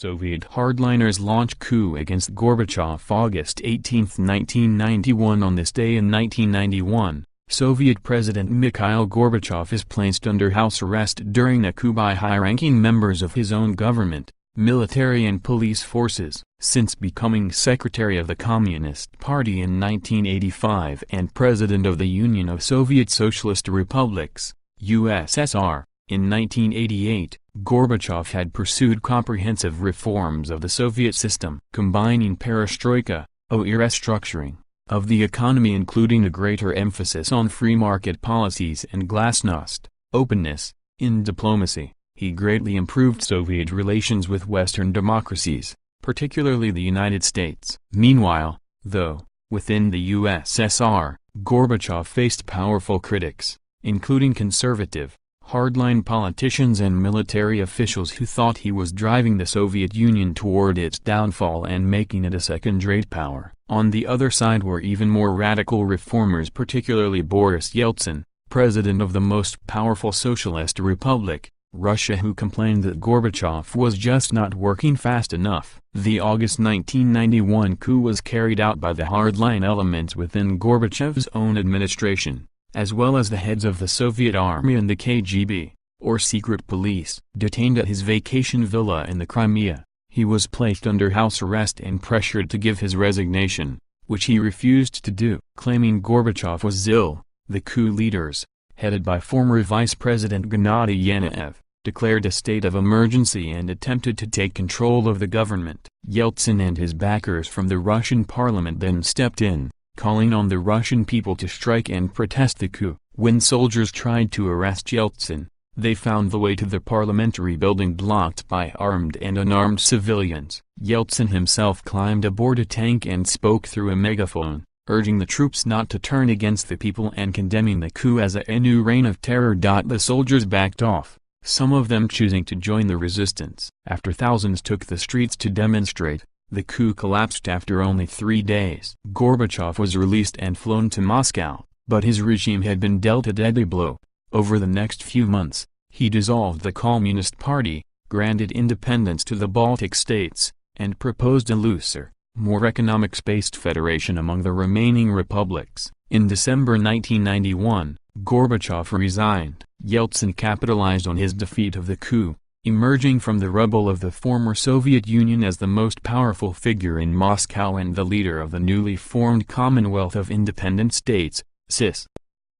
Soviet hardliners launch coup against Gorbachev August 18, 1991. On this day in 1991, Soviet President Mikhail Gorbachev is placed under house arrest during a coup by high-ranking members of his own government, military and police forces. Since becoming Secretary of the Communist Party in 1985 and President of the Union of Soviet Socialist Republics, USSR, in 1988, Gorbachev had pursued comprehensive reforms of the Soviet system, combining perestroika, restructuring of the economy, including a greater emphasis on free market policies and glasnost, openness, in diplomacy. He greatly improved Soviet relations with Western democracies, particularly the United States. Meanwhile, though, within the USSR, Gorbachev faced powerful critics, including conservative, hardline politicians and military officials who thought he was driving the Soviet Union toward its downfall and making it a second-rate power. On the other side were even more radical reformers, particularly Boris Yeltsin, president of the most powerful socialist republic, Russia, who complained that Gorbachev was just not working fast enough. The August 1991 coup was carried out by the hardline elements within Gorbachev's own administration, as well as the heads of the Soviet Army and the KGB, or secret police. Detained at his vacation villa in the Crimea, he was placed under house arrest and pressured to give his resignation, which he refused to do. Claiming Gorbachev was ill, the coup leaders, headed by former Vice President Gennady Yanayev, declared a state of emergency and attempted to take control of the government. Yeltsin and his backers from the Russian parliament then stepped in, calling on the Russian people to strike and protest the coup. When soldiers tried to arrest Yeltsin, they found the way to the parliamentary building blocked by armed and unarmed civilians. Yeltsin himself climbed aboard a tank and spoke through a megaphone, urging the troops not to turn against the people and condemning the coup as a new reign of terror. The soldiers backed off, some of them choosing to join the resistance. After thousands took the streets to demonstrate, the coup collapsed after only 3 days. Gorbachev was released and flown to Moscow, but his regime had been dealt a deadly blow. Over the next few months, he dissolved the Communist Party, granted independence to the Baltic states, and proposed a looser, more economics-based federation among the remaining republics. In December 1991, Gorbachev resigned. Yeltsin capitalized on his defeat of the coup, emerging from the rubble of the former Soviet Union as the most powerful figure in Moscow and the leader of the newly formed Commonwealth of Independent States, CIS.